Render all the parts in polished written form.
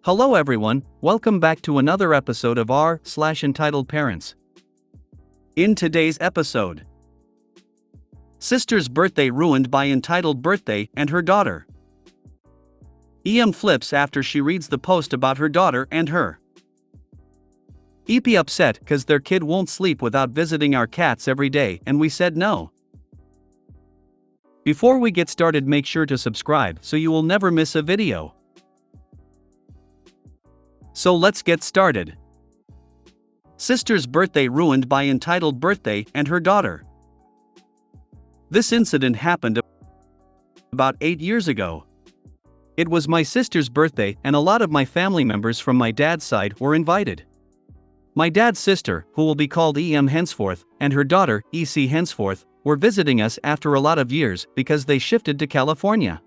Hello everyone, welcome back to another episode of r/Entitled Parents. In today's episode, sister's birthday ruined by entitled birthday and her daughter. EM flips after she reads the post about her daughter and her. EP upset cause their kid won't sleep without visiting our cats every day and we said no. Before we get started, make sure to subscribe so you will never miss a video. So let's get started. Sister's birthday ruined by entitled birthday and her daughter. This incident happened about 8 years ago. It was my sister's birthday and a lot of my family members from my dad's side were invited. My dad's sister, who will be called EM henceforth, and her daughter, EC henceforth, were visiting us after a lot of years because they shifted to California.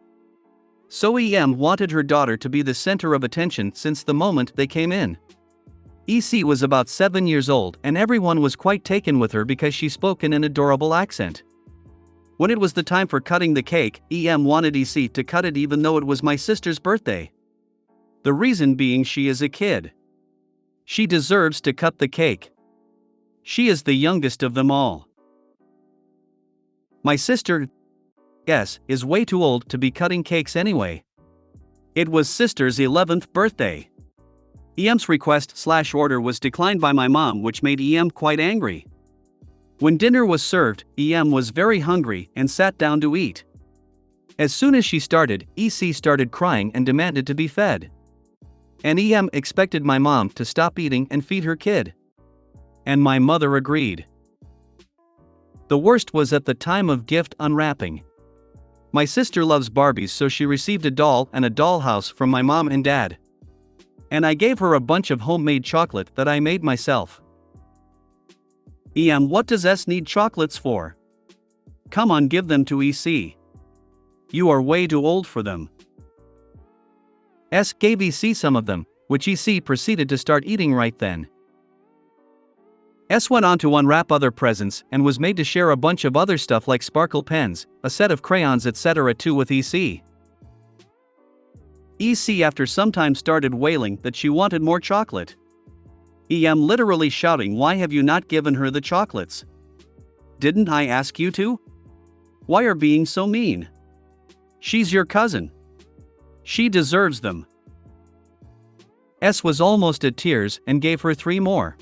So EM wanted her daughter to be the center of attention since the moment they came in. EC was about 7 years old and everyone was quite taken with her because she spoke in an adorable accent. When it was the time for cutting the cake, EM wanted EC to cut it even though it was my sister's birthday. The reason being she is a kid. She deserves to cut the cake. She is the youngest of them all. My sister, is way too old to be cutting cakes anyway. It was sister's 11th birthday. EM's request/order was declined by my mom, which made EM quite angry. When dinner was served, EM was very hungry and sat down to eat. As soon as she started, EC started crying and demanded to be fed. And EM expected my mom to stop eating and feed her kid. And my mother agreed. The worst was at the time of gift unwrapping. My sister loves Barbies, so she received a doll and a dollhouse from my mom and dad. And I gave her a bunch of homemade chocolate that I made myself. EM, what does S need chocolates for? Come on, give them to EC. You are way too old for them. S gave EC some of them, which EC proceeded to start eating right then. S went on to unwrap other presents and was made to share a bunch of other stuff like sparkle pens, a set of crayons, etc. too with EC. EC after some time started wailing that she wanted more chocolate. EM literally shouting, "Why have you not given her the chocolates? Didn't I ask you to? Why are being so mean? She's your cousin. She deserves them." S was almost at tears and gave her 3 more.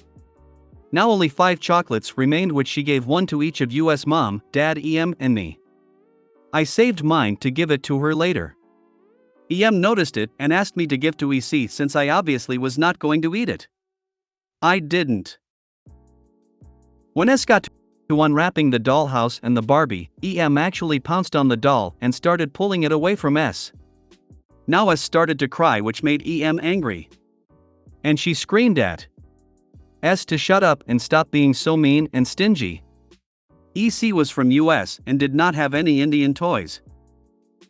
Now only 5 chocolates remained, which she gave 1 to each of US mom, dad, EM, and me. I saved mine to give it to her later. EM noticed it and asked me to give to EC since I obviously was not going to eat it. I didn't. When S got to unwrapping the dollhouse and the Barbie, EM actually pounced on the doll and started pulling it away from S. Now S started to cry, which made EM angry. And she screamed at S to shut up and stop being so mean and stingy. EC was from US and did not have any Indian toys.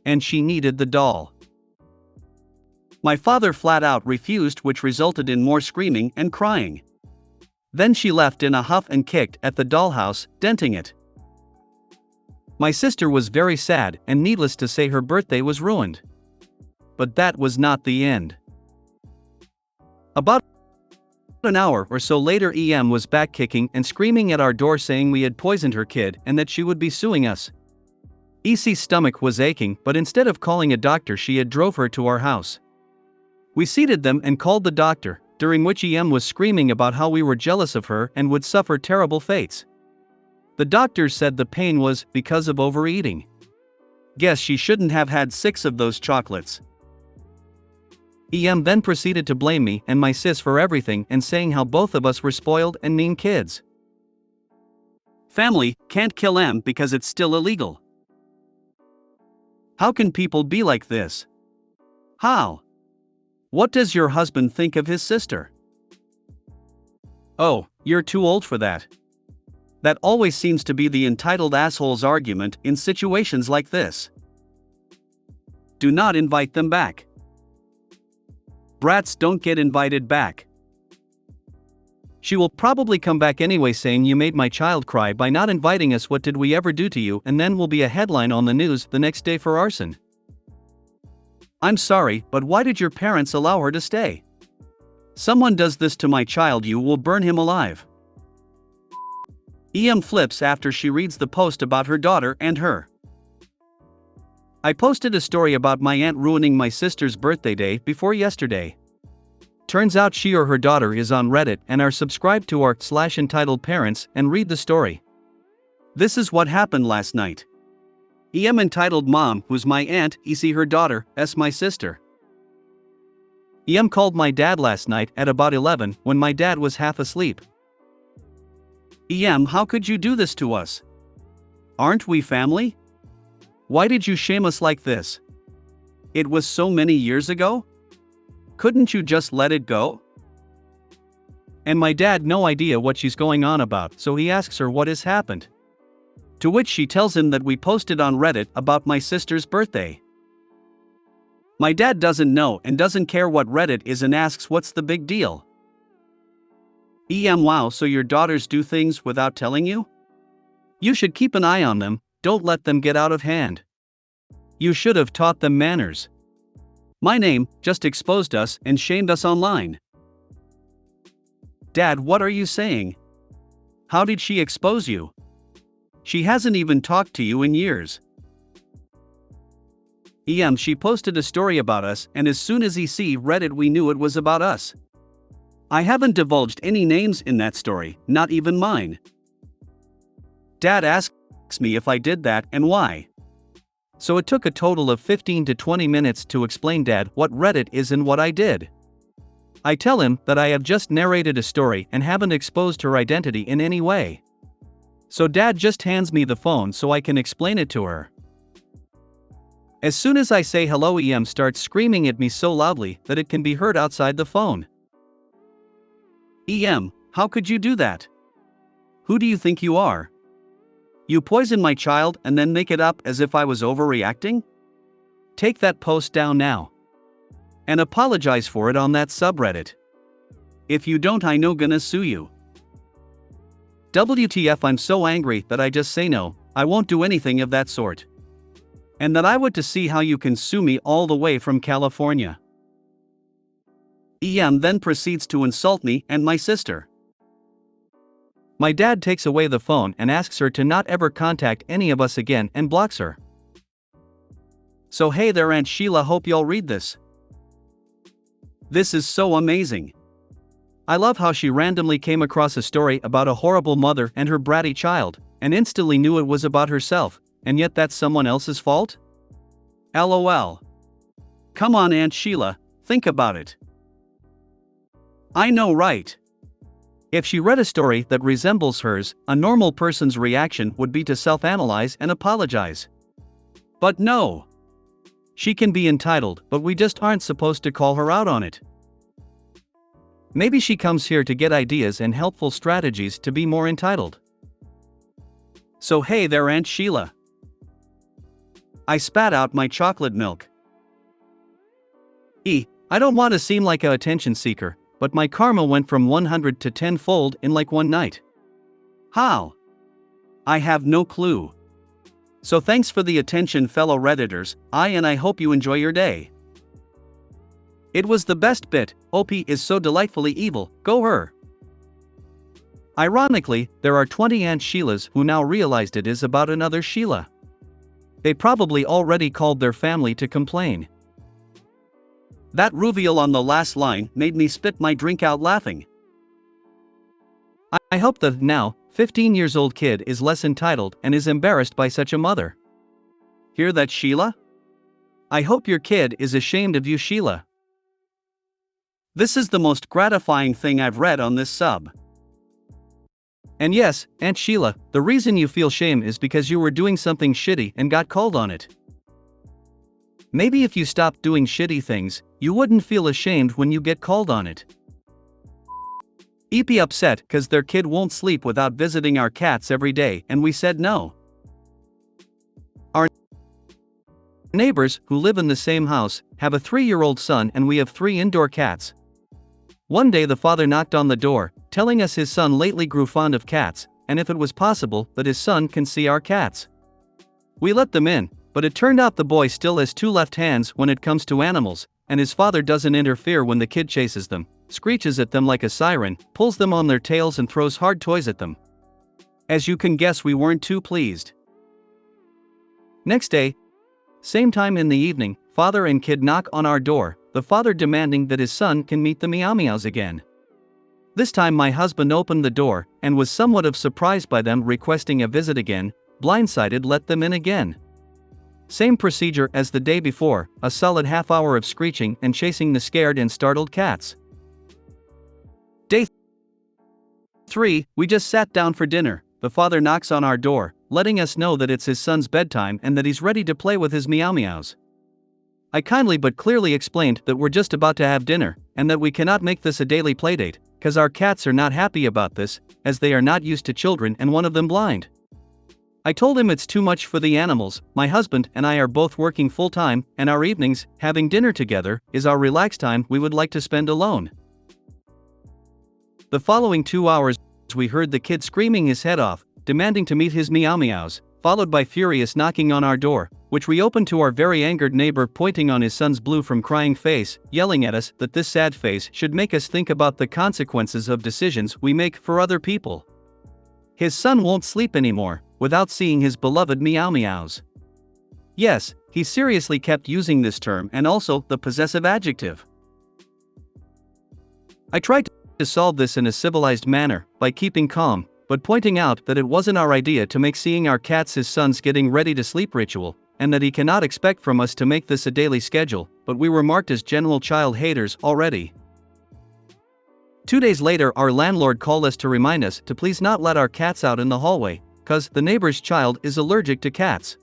And she needed the doll. My father flat out refused, which resulted in more screaming and crying. Then she left in a huff and kicked at the dollhouse, denting it. My sister was very sad, and needless to say her birthday was ruined. But that was not the end. About an hour or so later, EM was back kicking and screaming at our door saying we had poisoned her kid and that she would be suing us. EC's stomach was aching, but instead of calling a doctor she had drove her to our house. We seated them and called the doctor, during which EM was screaming about how we were jealous of her and would suffer terrible fates. The doctors said the pain was because of overeating. Guess she shouldn't have had 6 of those chocolates. EM then proceeded to blame me and my sis for everything and saying how both of us were spoiled and mean kids. Family can't kill M because it's still illegal. How can people be like this? How? What does your husband think of his sister? Oh, you're too old for that. That always seems to be the entitled asshole's argument in situations like this. Do not invite them back. Brats don't get invited back. She will probably come back anyway saying you made my child cry by not inviting us, what did we ever do to you, and then will be a headline on the news the next day for arson. I'm sorry, but why did your parents allow her to stay? Someone does this to my child, you will burn him alive. EM flips after she reads the post about her daughter and her. I posted a story about my aunt ruining my sister's birthday day before yesterday. Turns out she or her daughter is on Reddit and are subscribed to r/EntitledParents and read the story. This is what happened last night. EM entitled Mom, who's my aunt, EC her daughter, S my sister. EM called my dad last night at about 11 when my dad was half asleep. EM, how could you do this to us? Aren't we family? Why did you shame us like this? It was so many years ago? Couldn't you just let it go? And my dad no idea what she's going on about, so he asks her what has happened. To which she tells him that we posted on Reddit about my sister's birthday. My dad doesn't know and doesn't care what Reddit is and asks what's the big deal. EM, wow, so your daughters do things without telling you? You should keep an eye on them, don't let them get out of hand. You should have taught them manners. My name just exposed us and shamed us online. Dad, what are you saying? How did she expose you? She hasn't even talked to you in years. EM, she posted a story about us, and as soon as EC read it, we knew it was about us. I haven't divulged any names in that story, not even mine. Dad asks me if I did that and why. So it took a total of 15 to 20 minutes to explain Dad what Reddit is and what I did. I tell him that I have just narrated a story and haven't exposed her identity in any way. So Dad just hands me the phone so I can explain it to her. As soon as I say hello, EM starts screaming at me so loudly that it can be heard outside the phone. EM, how could you do that? Who do you think you are? You poison my child and then make it up as if I was overreacting? Take that post down now. And apologize for it on that subreddit. If you don't, I know gonna sue you. WTF, I'm so angry that I just say no, I won't do anything of that sort. And that I would to see how you can sue me all the way from California. EM then proceeds to insult me and my sister. My dad takes away the phone and asks her to not ever contact any of us again and blocks her. So hey there, Aunt Sheila, hope y'all read this. This is so amazing. I love how she randomly came across a story about a horrible mother and her bratty child, and instantly knew it was about herself, and yet that's someone else's fault? LOL. Come on, Aunt Sheila, think about it. I know, right? If she read a story that resembles hers, a normal person's reaction would be to self-analyze and apologize. But no. She can be entitled, but we just aren't supposed to call her out on it. Maybe she comes here to get ideas and helpful strategies to be more entitled. So hey there, Aunt Sheila. I spat out my chocolate milk. I don't want to seem like a attention seeker, but my karma went from 100 to 10-fold in like one night. How? I have no clue. So thanks for the attention, fellow Redditors, and I hope you enjoy your day. It was the best bit. OP is so delightfully evil, go her. Ironically, there are 20 Aunt Sheilas who now realized it is about another Sheila. They probably already called their family to complain. That reveal on the last line made me spit my drink out laughing. I hope the now 15-year-old kid is less entitled and is embarrassed by such a mother. Hear that, Sheila? I hope your kid is ashamed of you, Sheila. This is the most gratifying thing I've read on this sub. And yes, Aunt Sheila, the reason you feel shame is because you were doing something shitty and got called on it. Maybe if you stopped doing shitty things, you wouldn't feel ashamed when you get called on it. EP upset cause their kid won't sleep without visiting our cats every day and we said no. Our neighbors, who live in the same house, have a 3-year-old son and we have 3 indoor cats. One day the father knocked on the door, telling us his son lately grew fond of cats, and if it was possible that his son can see our cats. We let them in, But it turned out the boy still has two left hands when it comes to animals, and his father doesn't interfere when the kid chases them, screeches at them like a siren, pulls them on their tails and throws hard toys at them. As you can guess, we weren't too pleased. Next day, same time in the evening, father and kid knock on our door, the father demanding that his son can meet the meow meows again. This time my husband opened the door, and was somewhat of surprised by them requesting a visit again, blindsided let them in again. Same procedure as the day before, a solid half hour of screeching and chasing the scared and startled cats. Day 3, we just sat down for dinner, the father knocks on our door, letting us know that it's his son's bedtime and that he's ready to play with his meow meows. I kindly but clearly explained that we're just about to have dinner, and that we cannot make this a daily playdate, cause our cats are not happy about this, as they are not used to children and one of them blind. I told him it's too much for the animals, my husband and I are both working full-time, and our evenings, having dinner together, is our relaxed time we would like to spend alone. The following 2 hours, we heard the kid screaming his head off, demanding to meet his meow meows, followed by furious knocking on our door, which we opened to our very angered neighbor pointing on his son's blue from crying face, yelling at us that this sad face should make us think about the consequences of decisions we make for other people. His son won't sleep anymore without seeing his beloved meow meows. Yes, he seriously kept using this term and also the possessive adjective. I tried to solve this in a civilized manner by keeping calm, but pointing out that it wasn't our idea to make seeing our cats his son's getting ready to sleep ritual, and that he cannot expect from us to make this a daily schedule, but we were marked as general child haters already. 2 days later, our landlord called us to remind us to please not let our cats out in the hallway, cause the neighbor's child is allergic to cats.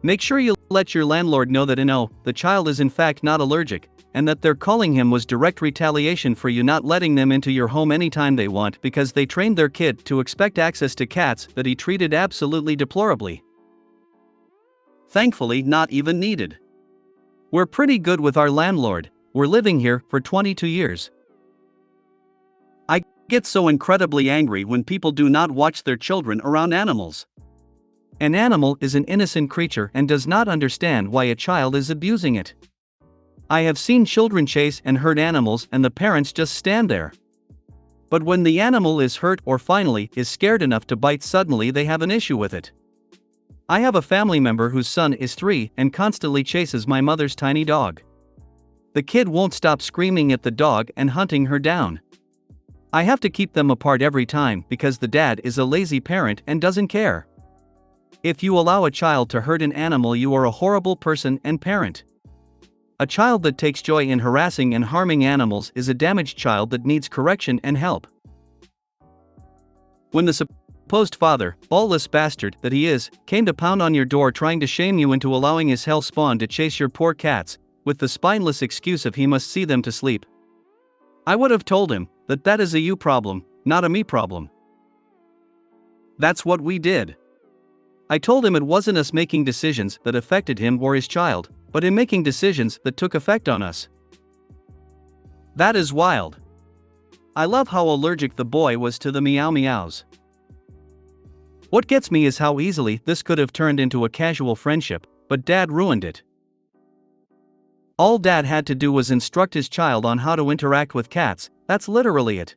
Make sure you let your landlord know that the child is in fact not allergic, and that their calling him was direct retaliation for you not letting them into your home anytime they want because they trained their kid to expect access to cats that he treated absolutely deplorably. Thankfully, not even needed. We're pretty good with our landlord, we're living here for 22 years. I get so incredibly angry when people do not watch their children around animals. An animal is an innocent creature and does not understand why a child is abusing it. I have seen children chase and hurt animals and the parents just stand there. But when the animal is hurt or finally is scared enough to bite, suddenly they have an issue with it. I have a family member whose son is 3 and constantly chases my mother's tiny dog. The kid won't stop screaming at the dog and hunting her down. I have to keep them apart every time because the dad is a lazy parent and doesn't care. If you allow a child to hurt an animal, you are a horrible person and parent. A child that takes joy in harassing and harming animals is a damaged child that needs correction and help. When the supposed father, ballless bastard that he is, came to pound on your door trying to shame you into allowing his hell spawn to chase your poor cats, with the spineless excuse of he must see them to sleep, I would have told him that is a you problem, not a me problem. That's what we did. I told him it wasn't us making decisions that affected him or his child, but him making decisions that took effect on us. That is wild. I love how allergic the boy was to the meow meows. What gets me is how easily this could have turned into a casual friendship, but Dad ruined it. All Dad had to do was instruct his child on how to interact with cats, that's literally it.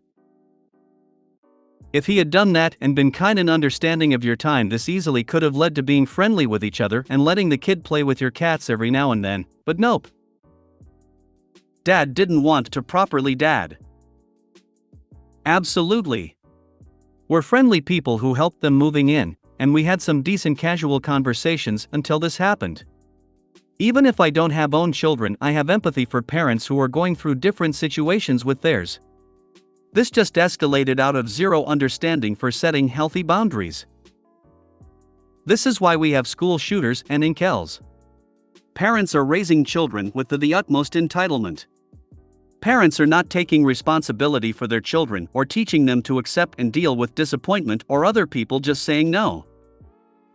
If he had done that and been kind and understanding of your time, this easily could have led to being friendly with each other and letting the kid play with your cats every now and then, but nope. Dad didn't want to properly dad. Absolutely. We're friendly people who helped them moving in, and we had some decent casual conversations until this happened. Even if I don't have own children, I have empathy for parents who are going through different situations with theirs. This just escalated out of zero understanding for setting healthy boundaries. This is why we have school shooters and incels. Parents are raising children with the utmost entitlement. Parents are not taking responsibility for their children or teaching them to accept and deal with disappointment or other people just saying no.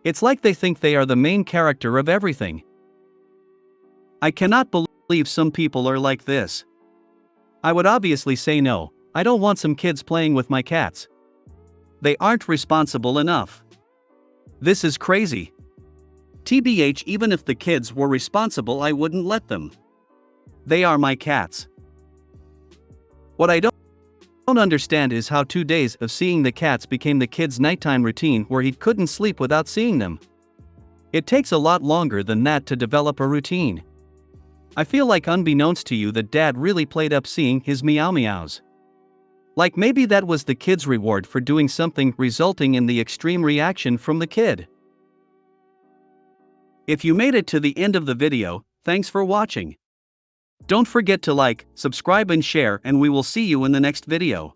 It's like they think they are the main character of everything. I cannot believe some people are like this. I would obviously say no. I don't want some kids playing with my cats. They aren't responsible enough. This is crazy. TBH, even if the kids were responsible, I wouldn't let them. They are my cats. What I don't understand is how 2 days of seeing the cats became the kid's nighttime routine where he couldn't sleep without seeing them. It takes a lot longer than that to develop a routine. I feel like unbeknownst to you that dad really played up seeing his meow meows. Like maybe that was the kid's reward for doing something, resulting in the extreme reaction from the kid. If you made it to the end of the video, thanks for watching. Don't forget to like, subscribe and share, and we will see you in the next video.